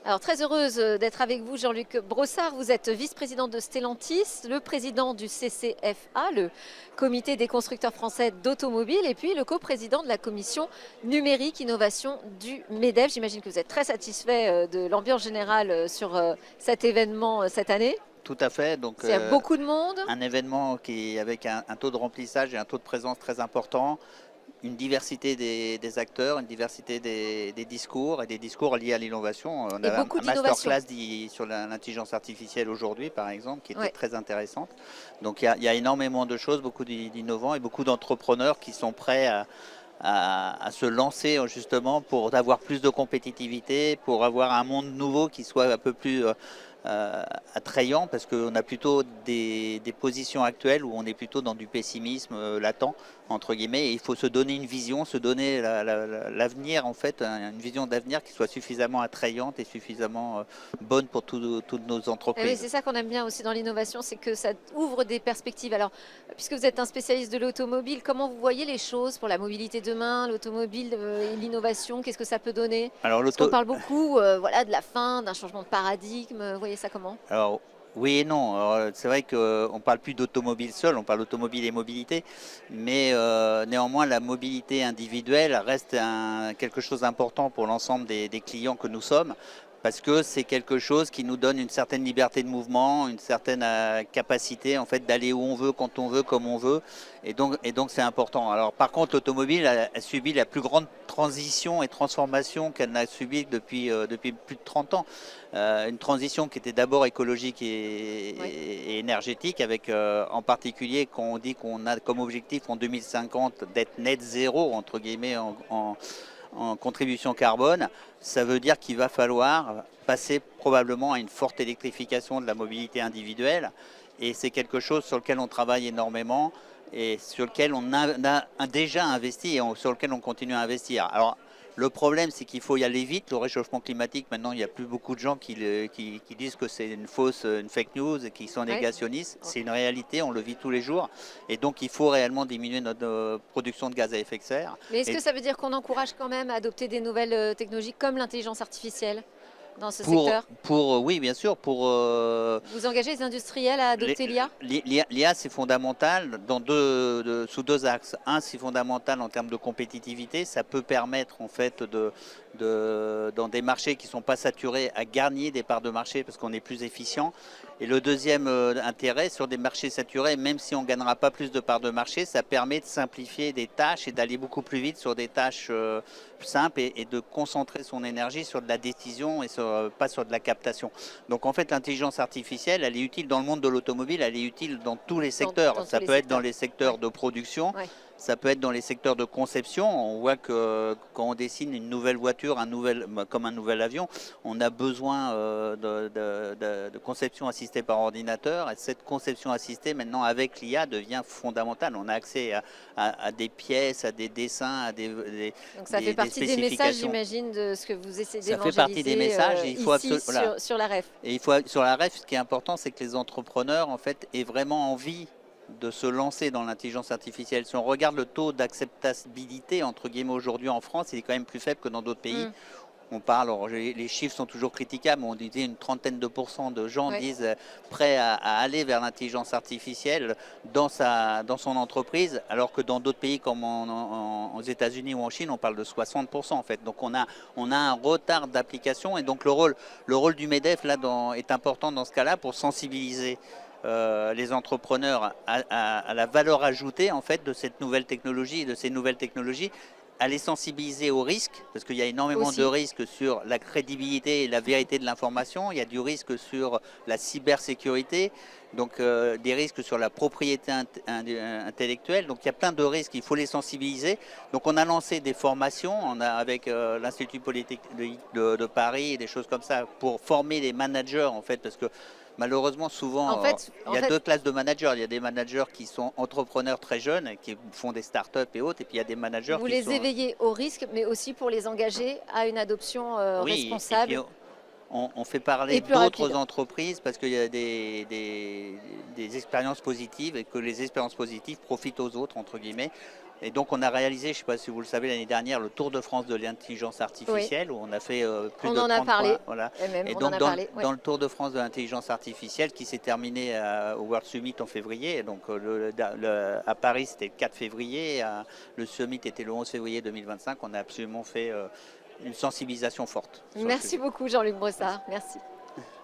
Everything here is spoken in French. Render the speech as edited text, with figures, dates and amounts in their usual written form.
Alors, très heureuse d'être avec vous, Jean-Luc Brossard. Vous êtes vice-président de Stellantis, le président du CCFA, le Comité des constructeurs français d'automobiles, et puis le coprésident de la commission numérique innovation du MEDEF. J'imagine que vous êtes très satisfait de l'ambiance générale sur cet événement cette année. Tout à fait. Donc, Il y a beaucoup de monde. un événement qui, avec un taux de remplissage et un taux de présence très important, une diversité des acteurs, une diversité des discours et des discours liés à l'innovation. On Et a beaucoup un d'innovation. masterclass sur l'intelligence artificielle aujourd'hui, par exemple, qui était Ouais. très intéressante. Donc il y a énormément de choses, beaucoup d'innovants et beaucoup d'entrepreneurs qui sont prêts à se lancer justement pour avoir plus de compétitivité, pour avoir un monde nouveau qui soit un peu plus attrayant, parce qu'on a plutôt des positions actuelles où on est plutôt dans du pessimisme latent, entre guillemets, et il faut se donner une vision, se donner l'avenir, en fait, une vision d'avenir qui soit suffisamment attrayante et suffisamment bonne pour toutes nos Et oui, entreprises. c'est ça qu'on aime bien aussi dans l'innovation, c'est que ça ouvre des perspectives. Alors, puisque vous êtes un spécialiste de l'automobile, comment vous voyez les choses pour la mobilité demain, l'automobile et l'innovation? Qu'est-ce que ça peut donner? Alors, Parce qu'on parle beaucoup voilà, de la fin, d'un changement de paradigme. Vous voyez ça comment? Alors, oui et non. C'est vrai qu'on ne parle plus d'automobile seul, on parle d'automobile et mobilité, mais néanmoins la mobilité individuelle reste quelque chose d'important pour l'ensemble des clients que nous sommes, parce que c'est quelque chose qui nous donne une certaine liberté de mouvement, une certaine capacité en fait d'aller où on veut, quand on veut, comme on veut, et donc c'est important. Alors par contre, l'automobile a subi la plus grande transition et transformation qu'elle n'a subie depuis plus de 30 ans. Une transition qui était d'abord écologique et énergétique, avec en particulier quand on dit qu'on a comme objectif en 2050 d'être net zéro, entre guillemets, en contribution carbone, ça veut dire qu'il va falloir passer probablement à une forte électrification de la mobilité individuelle, et c'est quelque chose sur lequel on travaille énormément et sur lequel on a déjà investi et sur lequel on continue à investir. Alors, le problème, c'est qu'il faut y aller vite. Le réchauffement climatique, maintenant, il n'y a plus beaucoup de gens qui disent que c'est une fake news et qui sont Ouais. négationnistes. C'est une réalité, on le vit tous les jours. Et donc, il faut réellement diminuer notre production de gaz à effet de serre. Mais est-ce Et que ça veut dire qu'on encourage quand même à adopter des nouvelles technologies comme l'intelligence artificielle dans ce secteur? oui, bien sûr, Vous engagez les industriels à adopter l'IA? l'IA, c'est fondamental sous deux axes. Un, c'est fondamental en termes de compétitivité. Ça peut permettre, en fait, dans des marchés qui ne sont pas saturés, à gagner des parts de marché parce qu'on est plus efficient. Et le deuxième intérêt, sur des marchés saturés, même si on ne gagnera pas plus de parts de marché, ça permet de simplifier des tâches et d'aller beaucoup plus vite sur des tâches simples et de concentrer son énergie sur de la décision et pas sur de la captation. Donc en fait, l'intelligence artificielle, elle est utile dans le monde de l'automobile, elle est utile dans tous les secteurs. Dans Ça tous les peut être secteurs. dans les secteurs de production, Ouais. ça peut être dans les secteurs de conception. On voit que quand on dessine une nouvelle voiture, comme un nouvel avion, on a besoin de conception assistée par ordinateur. Et cette conception assistée, maintenant, avec l'IA, devient fondamentale. On a accès à des pièces, à des dessins, à Donc ça fait partie des messages, j'imagine, de ce que vous essayez Ça fait partie des d'évangéliser messages. Et il faut ici voilà. sur la REF. Et sur la REF, ce qui est important, c'est que les entrepreneurs, en fait, aient vraiment envie de se lancer dans l'intelligence artificielle. Si on regarde le taux d'acceptabilité, entre guillemets, aujourd'hui en France, il est quand même plus faible que dans d'autres pays. On parle, les chiffres sont toujours critiquables, mais on disait une trentaine de % de gens disent prêts à aller vers l'intelligence artificielle dans son entreprise, alors que dans d'autres pays comme aux États-Unis ou en Chine, on parle de 60% en fait. Donc on a un retard d'application, et donc le rôle du MEDEF là, est important dans ce cas-là pour sensibiliser les entrepreneurs à la valeur ajoutée en fait de cette nouvelle technologie et de ces nouvelles technologies, à les sensibiliser aux risques, parce qu'il y a énormément de risques sur la crédibilité et la vérité de l'information. Il y a du risque sur la cybersécurité, donc des risques sur la propriété intellectuelle. Donc il y a plein de risques, il faut les sensibiliser. Donc on a lancé des formations, avec l'Institut Polytechnique de Paris et des choses comme ça, pour former les managers en fait, parce que malheureusement, souvent, il y a deux classes de managers. Il y a des managers qui sont entrepreneurs très jeunes, qui font des startups et autres, et puis il y a des managers vous qui les sont... éveillez au risque, mais aussi pour les engager à une adoption responsable. Et puis on fait parler Et plus d'autres rapide. entreprises parce qu'il y a des expériences positives, et que les expériences positives profitent aux autres, entre guillemets. Et donc on a réalisé, je ne sais pas si vous le savez, l'année dernière, le Tour de France de l'intelligence artificielle, où on a fait plus On de en 30 a parlé. points. Voilà. Et même, Et on donc en a parlé. Ouais. dans le Tour de France de l'intelligence artificielle qui s'est terminé au World Summit en février, et donc à Paris c'était le 4 février, le Summit était le 11 février 2025, on a absolument fait une sensibilisation forte. Merci beaucoup Jean-Luc Brossard. Merci.